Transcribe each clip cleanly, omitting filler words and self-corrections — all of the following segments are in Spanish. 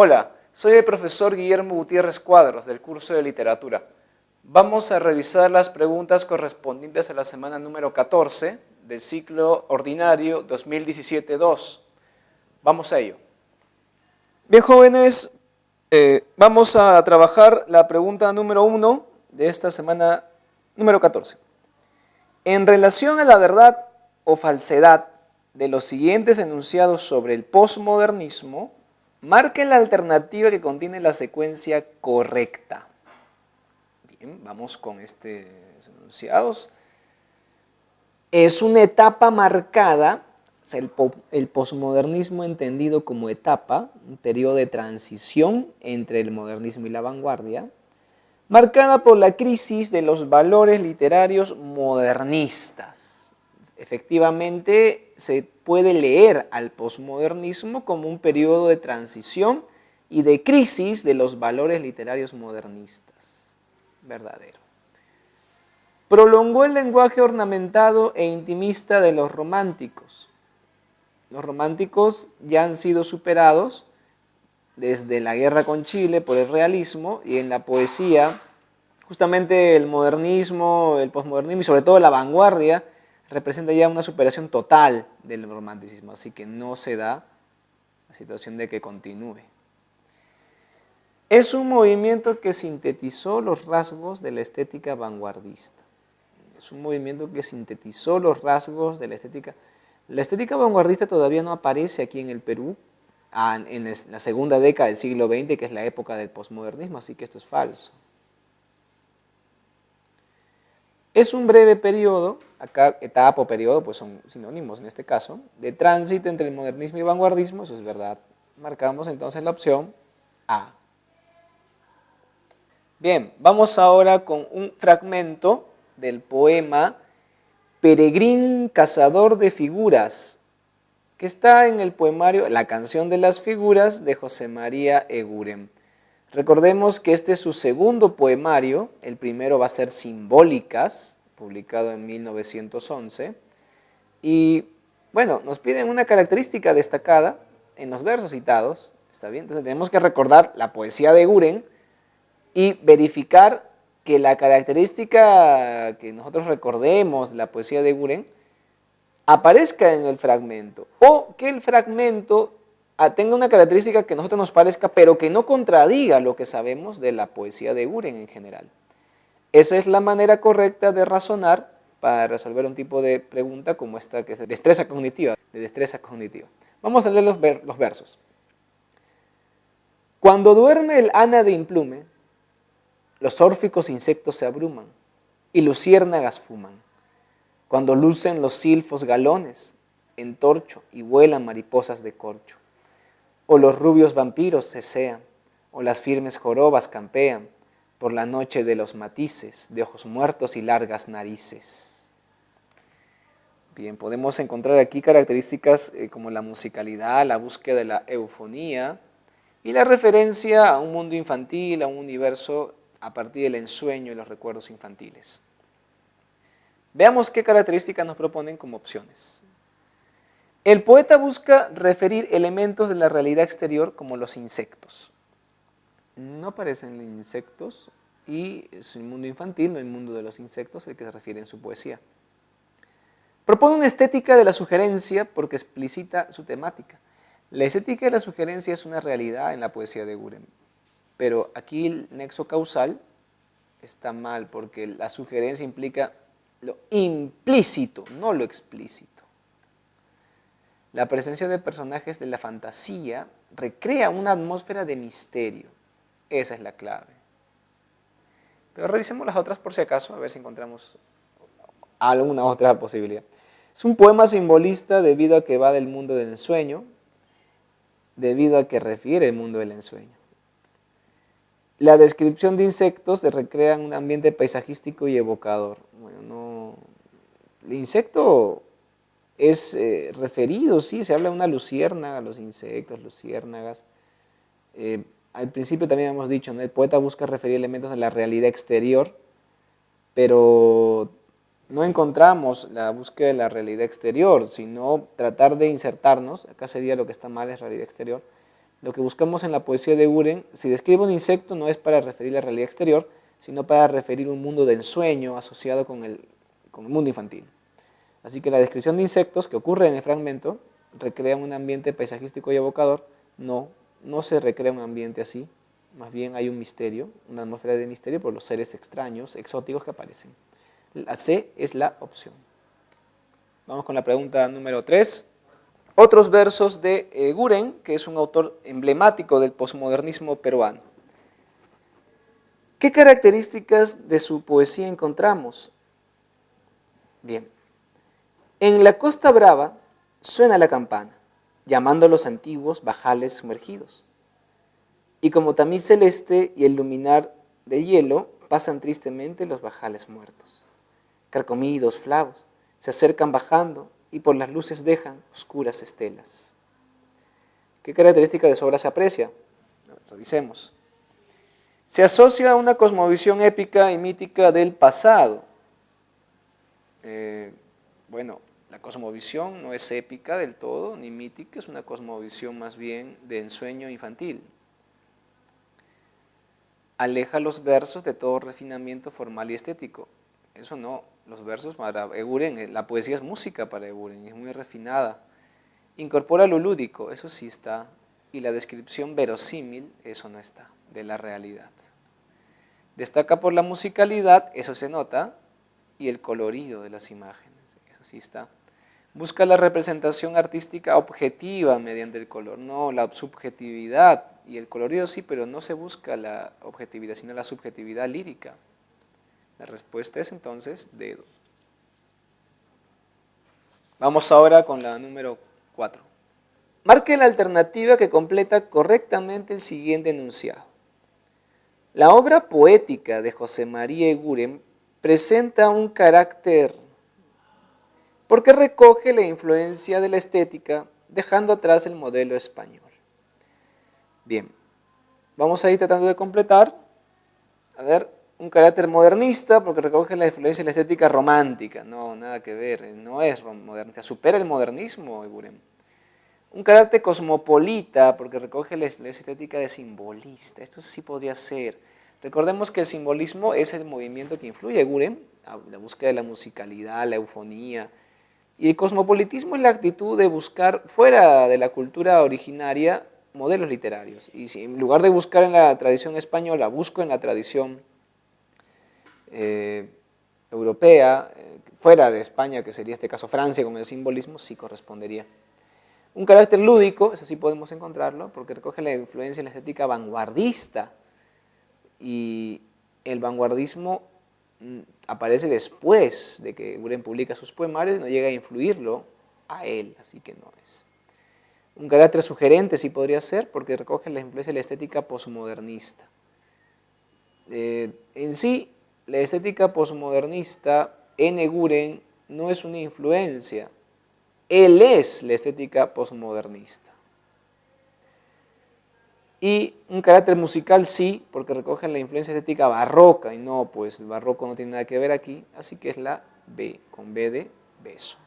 Hola, soy el profesor Guillermo Gutiérrez Cuadros del curso de literatura. Vamos a revisar las preguntas correspondientes a la semana número 14 del ciclo ordinario 2017-2. Vamos a ello. Bien, jóvenes, vamos a trabajar la pregunta número 1 de esta semana número 14. En relación a la verdad o falsedad de los siguientes enunciados sobre el posmodernismo, marquen la alternativa que contiene la secuencia correcta. Bien, vamos con estos enunciados. Es una etapa marcada, o sea, el posmodernismo entendido como etapa, un periodo de transición entre el modernismo y la vanguardia, marcada por la crisis de los valores literarios modernistas. Efectivamente, se puede leer al posmodernismo como un periodo de transición y de crisis de los valores literarios modernistas. Verdadero. Prolongó el lenguaje ornamentado e intimista de los románticos. Los románticos ya han sido superados desde la guerra con Chile por el realismo, y en la poesía justamente el modernismo, el posmodernismo y sobre todo la vanguardia representa ya una superación total del romanticismo, así que no se da la situación de que continúe. Es un movimiento que sintetizó los rasgos de la estética vanguardista. Es un movimiento que sintetizó los rasgos de la estética. La estética vanguardista todavía no aparece aquí en el Perú en la segunda década del siglo XX, que es la época del posmodernismo, así que esto es falso. Es un breve periodo, acá etapa o periodo pues son sinónimos en este caso, de tránsito entre el modernismo y vanguardismo, eso es verdad. Marcamos entonces la opción A. Bien, vamos ahora con un fragmento del poema Peregrín Cazador de Figuras, que está en el poemario La canción de las figuras de José María Eguren. Recordemos que este es su segundo poemario, el primero va a ser Simbólicas, publicado en 1911, y bueno, nos piden una característica destacada en los versos citados, ¿está bien? Entonces tenemos que recordar la poesía de Eguren y verificar que la característica que nosotros recordemos de la poesía de Eguren aparezca en el fragmento, o que el fragmento tenga una característica que a nosotros nos parezca, pero que no contradiga lo que sabemos de la poesía de Eguren en general. Esa es la manera correcta de razonar para resolver un tipo de pregunta como esta, que es de destreza cognitiva. Vamos a leer los versos. Cuando duerme el ánade implume, los órficos insectos se abruman y luciérnagas fuman. Cuando lucen los silfos galones en torcho y vuelan mariposas de corcho. O los rubios vampiros cesean, o las firmes jorobas campean por la noche de los matices, de ojos muertos y largas narices. Bien, podemos encontrar aquí características como la musicalidad, la búsqueda de la eufonía y la referencia a un mundo infantil, a un universo a partir del ensueño y los recuerdos infantiles. Veamos qué características nos proponen como opciones. El poeta busca referir elementos de la realidad exterior como los insectos. No aparecen insectos y es el mundo infantil, no el mundo de los insectos, el que se refiere en su poesía. Propone una estética de la sugerencia porque explicita su temática. La estética de la sugerencia es una realidad en la poesía de Eguren, pero aquí el nexo causal está mal porque la sugerencia implica lo implícito, no lo explícito. La presencia de personajes de la fantasía recrea una atmósfera de misterio. Esa es la clave. Pero revisemos las otras por si acaso, a ver si encontramos alguna otra posibilidad. Es un poema simbolista debido a que va del mundo del ensueño, debido a que refiere el mundo del ensueño. La descripción de insectos se recrea en un ambiente paisajístico y evocador. Bueno, el insecto es referido, sí, se habla de una luciérnaga, los insectos, luciérnagas. Al principio también hemos dicho, ¿no? El poeta busca referir elementos de la realidad exterior, pero no encontramos la búsqueda de la realidad exterior, sino tratar de insertarnos, acá sería lo que está mal, es realidad exterior, Lo que buscamos en la poesía de Eguren, si describe un insecto, no es para referir la realidad exterior, sino para referir un mundo de ensueño asociado con el mundo infantil. Así que la descripción de insectos que ocurre en el fragmento recrea un ambiente paisajístico y evocador. No se recrea un ambiente así, más bien hay un misterio, una atmósfera de misterio por los seres extraños, exóticos que aparecen. La C es la opción. Vamos con la pregunta número 3. Otros versos de Eguren, que es un autor emblemático del posmodernismo peruano. ¿Qué características de su poesía encontramos? Bien, en la Costa Brava suena la campana, llamando a los antiguos bajales sumergidos. Y como tamiz celeste y el luminar de hielo, pasan tristemente los bajales muertos. Carcomidos, flavos, se acercan bajando y por las luces dejan oscuras estelas. ¿Qué característica de su obra se aprecia? Revisemos. Se asocia a una cosmovisión épica y mítica del pasado. Bueno, la cosmovisión no es épica del todo, ni mítica, es una cosmovisión más bien de ensueño infantil. Aleja los versos de todo refinamiento formal y estético. Eso no, los versos para Eguren, la poesía es música para Eguren, es muy refinada. Incorpora lo lúdico, eso sí está, y la descripción verosímil, eso no está, de la realidad. Destaca por la musicalidad, eso se nota, y el colorido de las imágenes, eso sí está. Busca la representación artística objetiva mediante el color, no la subjetividad, y el colorido sí, pero no se busca la objetividad, sino la subjetividad lírica. La respuesta es entonces dedo. Vamos ahora con la número 4. Marque la alternativa que completa correctamente el siguiente enunciado. La obra poética de José María Eguren presenta un carácter porque recoge la influencia de la estética, dejando atrás el modelo español. Bien, vamos a ir tratando de completar. A ver, un carácter modernista porque recoge la influencia de la estética romántica. No, nada que ver, no es modernista, supera el modernismo, Eguren. Un carácter cosmopolita porque recoge la influencia estética de simbolista. Esto sí podría ser. Recordemos que el simbolismo es el movimiento que influye a Eguren, la búsqueda de la musicalidad, la eufonía. Y el cosmopolitismo es la actitud de buscar fuera de la cultura originaria modelos literarios. Y si en lugar de buscar en la tradición española, busco en la tradición europea, fuera de España, que sería este caso Francia con el simbolismo, sí correspondería. Un carácter lúdico, eso sí podemos encontrarlo, porque recoge la influencia en la estética vanguardista. Y el vanguardismo aparece después de que Eguren publica sus poemarios y no llega a influirlo a él, así que no es. Un carácter sugerente sí podría ser porque recoge la influencia de la estética posmodernista. En sí, la estética posmodernista en Eguren no es una influencia, él es la estética posmodernista. Y un carácter musical sí, porque recoge la influencia estética barroca, y no, pues el barroco no tiene nada que ver aquí, así que es la B, con B de beso.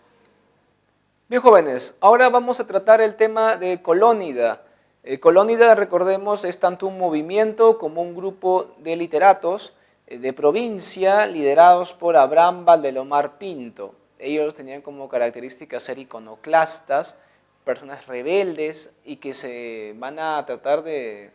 Bien, jóvenes, ahora vamos a tratar el tema de Colónida. Colónida, recordemos, es tanto un movimiento como un grupo de literatos de provincia liderados por Abraham Valdelomar Pinto. Ellos tenían como característica ser iconoclastas, personas rebeldes y que se van a tratar de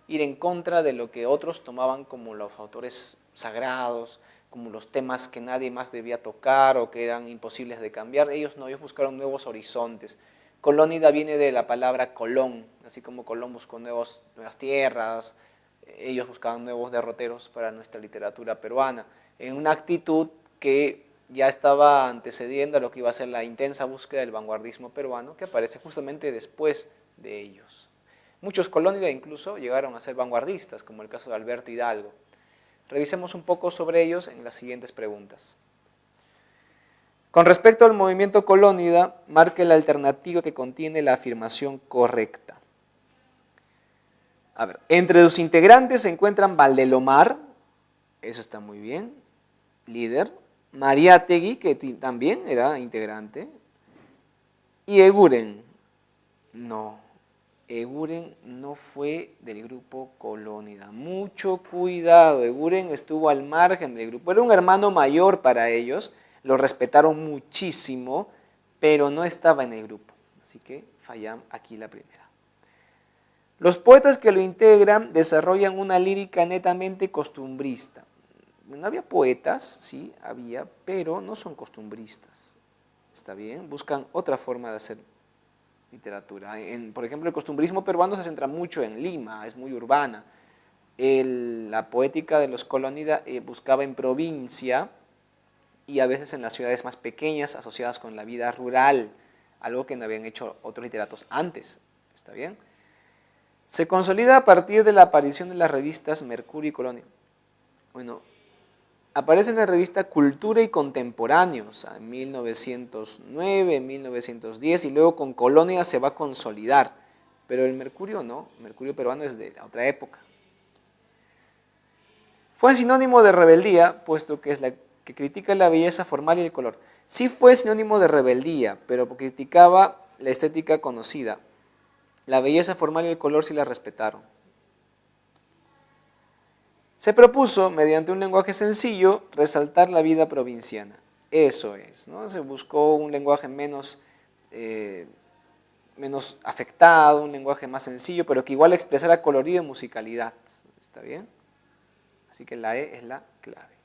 ir en contra de lo que otros tomaban como los autores sagrados, como los temas que nadie más debía tocar o que eran imposibles de cambiar. Ellos no, ellos buscaron nuevos horizontes. Colónida viene de la palabra Colón, así como Colón buscó nuevas tierras, ellos buscaban nuevos derroteros para nuestra literatura peruana, en una actitud que ya estaba antecediendo a lo que iba a ser la intensa búsqueda del vanguardismo peruano, que aparece justamente después de ellos. Muchos Colónida incluso llegaron a ser vanguardistas, como el caso de Alberto Hidalgo. Revisemos un poco sobre ellos en las siguientes preguntas. Con respecto al movimiento Colónida, marque la alternativa que contiene la afirmación correcta. A ver, entre sus integrantes se encuentran Valdelomar, eso está muy bien, líder, Mariátegui, que también era integrante, y Eguren, no. Eguren no fue del grupo Colónida. Mucho cuidado, Eguren estuvo al margen del grupo. Era un hermano mayor para ellos, lo respetaron muchísimo, pero no estaba en el grupo. Así que fallamos aquí la primera. Los poetas que lo integran desarrollan una lírica netamente costumbrista. No había poetas, sí, había, pero no son costumbristas. ¿Está bien? Buscan otra forma de hacer literatura. Por ejemplo, el costumbrismo peruano se centra mucho en Lima, es muy urbana. La poética de los colónidas buscaba en provincia y a veces en las ciudades más pequeñas asociadas con la vida rural, algo que no habían hecho otros literatos antes. ¿Está bien? Se consolida a partir de la aparición de las revistas Mercurio y Colonia. Bueno, aparece en la revista Cultura y Contemporáneos en 1909, 1910 y luego con Colonia se va a consolidar. Pero el Mercurio no, el Mercurio peruano es de la otra época. Fue sinónimo de rebeldía, puesto que es la que critica la belleza formal y el color. Sí fue sinónimo de rebeldía, pero criticaba la estética conocida. La belleza formal y el color sí la respetaron. Se propuso, mediante un lenguaje sencillo, resaltar la vida provinciana. Eso es, ¿no? Se buscó un lenguaje menos afectado, un lenguaje más sencillo, pero que igual expresara colorido y musicalidad. ¿Está bien? Así que la E es la clave.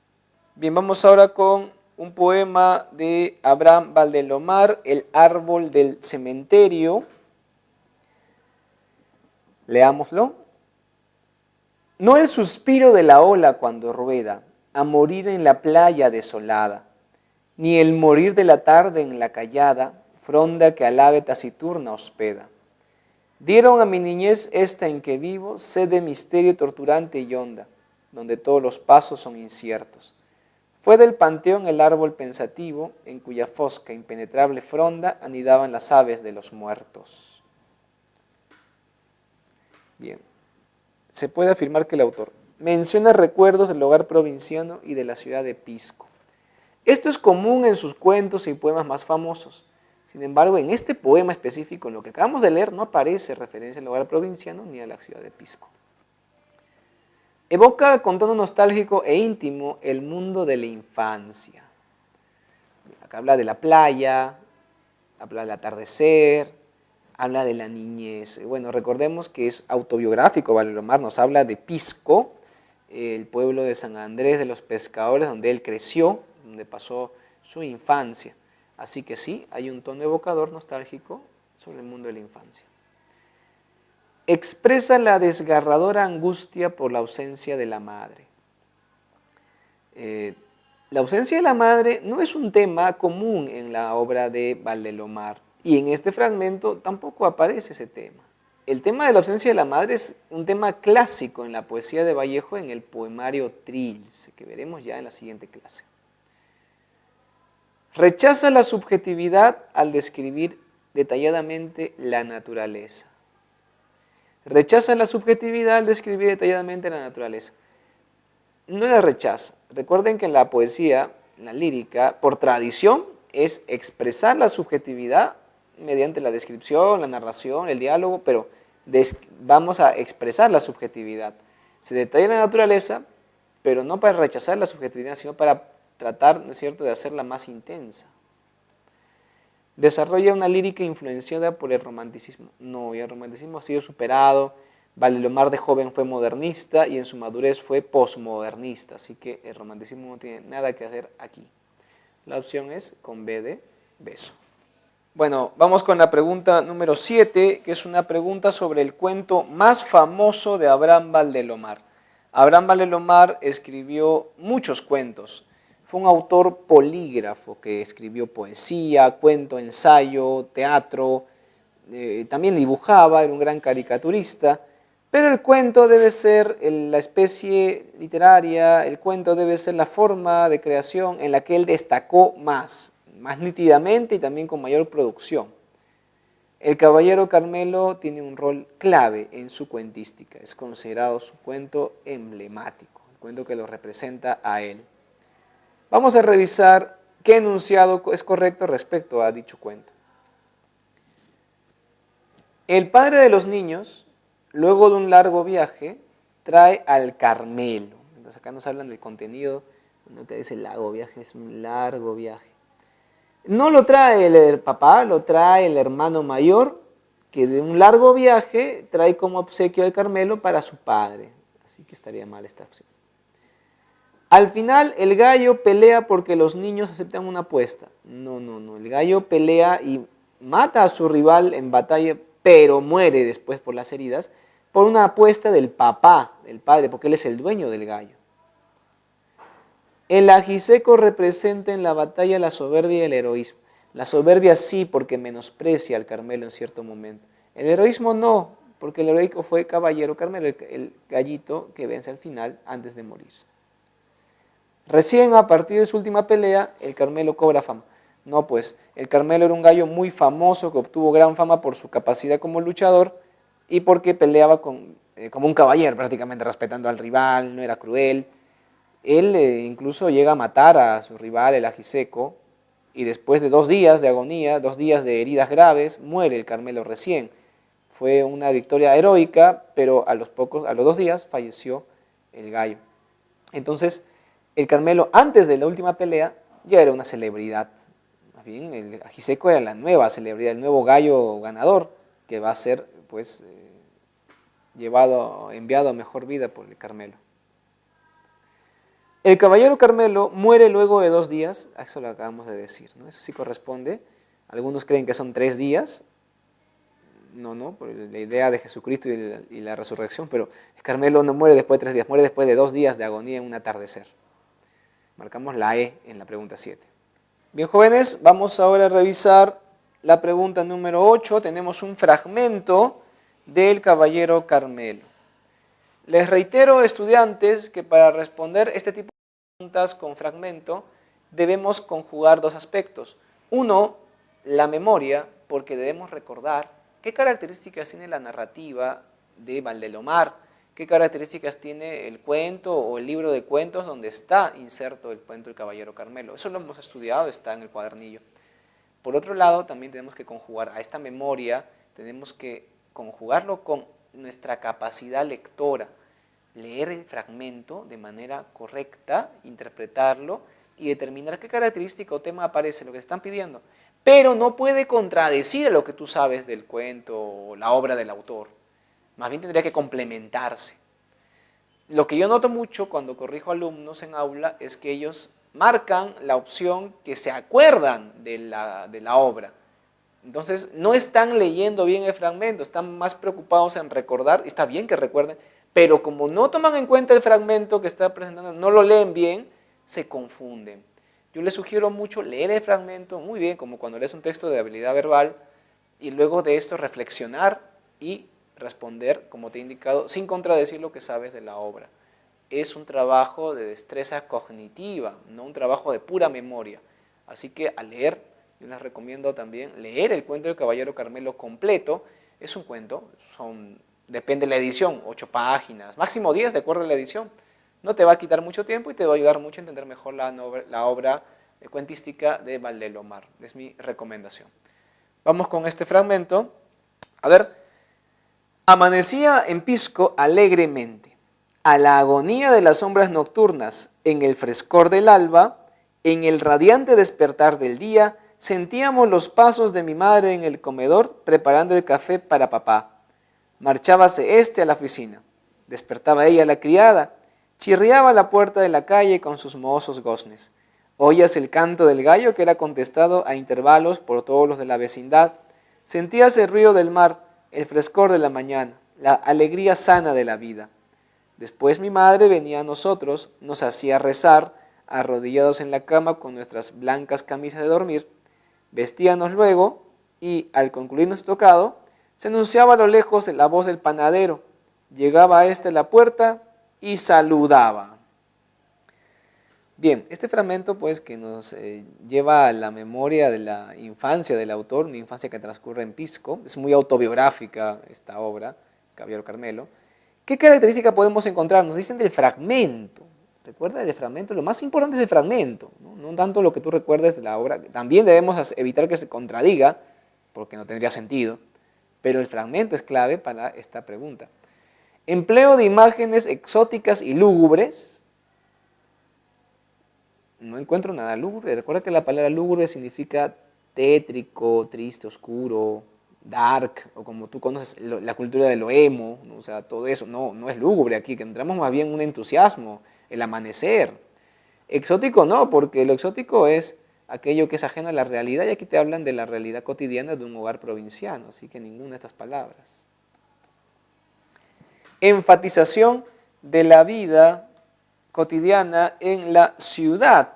Bien, vamos ahora con un poema de Abraham Valdelomar, El árbol del cementerio. Leámoslo. No el suspiro de la ola cuando rueda a morir en la playa desolada, ni el morir de la tarde en la callada fronda que al ave taciturna hospeda. Dieron a mi niñez esta en que vivo sed de misterio torturante y honda, donde todos los pasos son inciertos. Fue del panteón el árbol pensativo, en cuya fosca impenetrable fronda anidaban las aves de los muertos. Bien. Se puede afirmar que el autor menciona recuerdos del hogar provinciano y de la ciudad de Pisco. Esto es común en sus cuentos y poemas más famosos. Sin embargo, en este poema específico, en lo que acabamos de leer, no aparece referencia al hogar provinciano ni a la ciudad de Pisco. Evoca con tono nostálgico e íntimo el mundo de la infancia. Acá habla de la playa, habla del atardecer, habla de la niñez. Bueno, recordemos que es autobiográfico, Valdelomar nos habla de Pisco, el pueblo de San Andrés de los Pescadores, donde él creció, donde pasó su infancia. Así que sí, hay un tono evocador nostálgico sobre el mundo de la infancia. Expresa la desgarradora angustia por la ausencia de la madre. La ausencia de la madre no es un tema común en la obra de Valdelomar. Y en este fragmento tampoco aparece ese tema. El tema de la ausencia de la madre es un tema clásico en la poesía de Vallejo en el poemario Trilce, que veremos ya en la siguiente clase. Rechaza la subjetividad al describir detalladamente la naturaleza. Rechaza la subjetividad al describir detalladamente la naturaleza. No la rechaza. Recuerden que en la poesía, en la lírica, por tradición, es expresar la subjetividad mediante la descripción, la narración, el diálogo, pero vamos a expresar la subjetividad. Se detalla la naturaleza, pero no para rechazar la subjetividad, sino para tratar, ¿no es cierto?, de hacerla más intensa. Desarrolla una lírica influenciada por el romanticismo. No, y el romanticismo ha sido superado. Valdelomar de joven fue modernista y en su madurez fue posmodernista, así que el romanticismo no tiene nada que hacer aquí. La opción es con B de beso. Bueno, vamos con la pregunta número 7, que es una pregunta sobre el cuento más famoso de Abraham Valdelomar. Abraham Valdelomar escribió muchos cuentos. Fue un autor polígrafo que escribió poesía, cuento, ensayo, teatro, también dibujaba, era un gran caricaturista, pero el cuento debe ser la especie literaria, el cuento debe ser la forma de creación en la que él destacó más nítidamente y también con mayor producción. El Caballero Carmelo tiene un rol clave en su cuentística, es considerado su cuento emblemático, el cuento que lo representa a él. Vamos a revisar qué enunciado es correcto respecto a dicho cuento. El padre de los niños, luego de un largo viaje, trae al Carmelo. Entonces acá nos hablan del contenido, ¿no? Que dice largo viaje, es un largo viaje. No lo trae el papá, lo trae el hermano mayor, que de un largo viaje trae como obsequio al Carmelo para su padre. Así que estaría mal esta opción. Al final el gallo pelea porque los niños aceptan una apuesta. No, no, no. El gallo pelea y mata a su rival en batalla, pero muere después por las heridas, por una apuesta del papá, del padre, porque él es el dueño del gallo. El ajiseco representa en la batalla la soberbia y el heroísmo. La soberbia sí, porque menosprecia al Carmelo en cierto momento. El heroísmo no, porque el heroico fue caballero Carmelo, el gallito que vence al final antes de morir. Recién a partir de su última pelea, el Carmelo cobra fama. No, pues el Carmelo era un gallo muy famoso que obtuvo gran fama por su capacidad como luchador y porque peleaba como un caballero, prácticamente respetando al rival, no era cruel. Él incluso llega a matar a su rival, el ajiseco, y después de 2 días de agonía, 2 días de heridas graves, muere el Carmelo recién. Fue una victoria heroica, pero a los 2 días falleció el gallo. Entonces, el Carmelo, antes de la última pelea, ya era una celebridad. Más bien, el ajiseco era la nueva celebridad, el nuevo gallo ganador, que va a ser, pues, enviado a mejor vida por el Carmelo. El caballero Carmelo muere luego de 2 días, eso lo acabamos de decir, ¿no? Eso sí corresponde. Algunos creen que son 3 días, no, por la idea de Jesucristo y la resurrección, pero el Carmelo no muere después de 3 días, muere después de 2 días de agonía en un atardecer. Marcamos la E en la pregunta 7. Bien, jóvenes, vamos ahora a revisar la pregunta número 8. Tenemos un fragmento del caballero Carmelo. Les reitero, estudiantes, que para responder este tipo de preguntas con fragmento debemos conjugar 2 aspectos. Uno, la memoria, porque debemos recordar qué características tiene la narrativa de Valdelomar, qué características tiene el cuento o el libro de cuentos donde está inserto el cuento del caballero Carmelo. Eso lo hemos estudiado, está en el cuadernillo. Por otro lado, también tenemos que conjugar a esta memoria, tenemos que conjugarlo con nuestra capacidad lectora, leer el fragmento de manera correcta, interpretarlo y determinar qué característica o tema aparece, lo que te están pidiendo. Pero no puede contradecir a lo que tú sabes del cuento o la obra del autor. Más bien tendría que complementarse. Lo que yo noto mucho cuando corrijo alumnos en aula es que ellos marcan la opción que se acuerdan de la obra. Entonces no están leyendo bien el fragmento, están más preocupados en recordar, está bien que recuerden, pero como no toman en cuenta el fragmento que está presentando, no lo leen bien, se confunden. Yo les sugiero mucho leer el fragmento muy bien, como cuando lees un texto de habilidad verbal, y luego de esto reflexionar y responder, como te he indicado, sin contradecir lo que sabes de la obra. Es un trabajo de destreza cognitiva, no un trabajo de pura memoria. Así que al leer, yo les recomiendo también leer el cuento del caballero Carmelo completo. Es un cuento, depende de la edición, 8 páginas, máximo 10 de acuerdo a la edición. No te va a quitar mucho tiempo y te va a ayudar mucho a entender mejor la obra cuentística de Valdelomar. Es mi recomendación. Vamos con este fragmento. A ver, amanecía en Pisco alegremente. A la agonía de las sombras nocturnas, en el frescor del alba, en el radiante despertar del día, sentíamos los pasos de mi madre en el comedor preparando el café para papá. Marchábase éste a la oficina. Despertaba ella a la criada. Chirriaba a la puerta de la calle con sus mohosos goznes. Oías el canto del gallo que era contestado a intervalos por todos los de la vecindad. Sentías el ruido del mar, el frescor de la mañana, la alegría sana de la vida. Después mi madre venía a nosotros, nos hacía rezar, arrodillados en la cama con nuestras blancas camisas de dormir. Vestíanos luego y, al concluir nuestro tocado, se anunciaba a lo lejos la voz del panadero. Llegaba a éste a la puerta y saludaba. Bien, este fragmento pues que nos lleva a la memoria de la infancia del autor, una infancia que transcurre en Pisco, es muy autobiográfica esta obra, Caballero Carmelo. ¿Qué característica podemos encontrar? Nos dicen del fragmento. Recuerda del fragmento, lo más importante es el fragmento, no tanto lo que tú recuerdes de la obra. También debemos evitar que se contradiga, porque no tendría sentido, pero el fragmento es clave para esta pregunta. Empleo de imágenes exóticas y lúgubres. No encuentro nada lúgubre. Recuerda que la palabra lúgubre significa tétrico, triste, oscuro, dark, o como tú conoces la cultura de lo emo, ¿no? O sea, todo eso. No es lúgubre aquí, que entramos más bien en un entusiasmo, el amanecer. Exótico no, porque lo exótico es aquello que es ajeno a la realidad, y aquí te hablan de la realidad cotidiana de un hogar provinciano, así que ninguna de estas palabras. Enfatización de la vida cotidiana en la ciudad.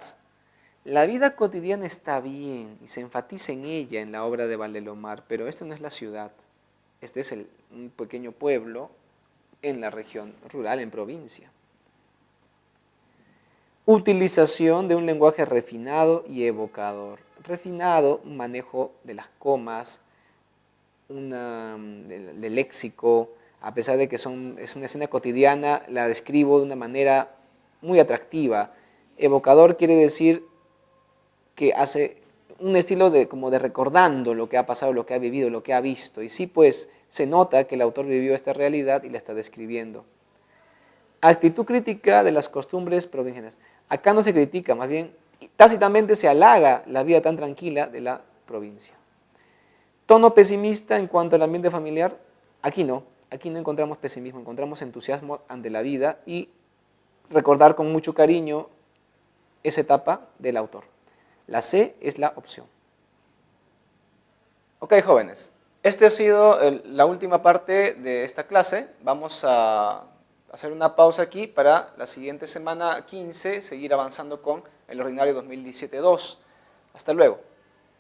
La vida cotidiana está bien y se enfatiza en ella en la obra de Valdelomar, pero esta no es la ciudad. Este es un pequeño pueblo en la región rural, en provincia. Utilización de un lenguaje refinado y evocador. Refinado, un manejo de las comas, del léxico, a pesar de que es una escena cotidiana, la describo de una manera muy atractiva. Evocador quiere decir que hace un estilo como de recordando lo que ha pasado, lo que ha vivido, lo que ha visto. Y sí, pues se nota que el autor vivió esta realidad y la está describiendo. Actitud crítica de las costumbres provincianas. Acá no se critica, más bien tácitamente se halaga la vida tan tranquila de la provincia. Tono pesimista en cuanto al ambiente familiar. Aquí no encontramos pesimismo, encontramos entusiasmo ante la vida y recordar con mucho cariño esa etapa del autor. La C es la opción. Ok, jóvenes, esta ha sido la última parte de esta clase. Vamos a hacer una pausa aquí para la siguiente semana 15 seguir avanzando con el ordinario 2017-2. Hasta luego.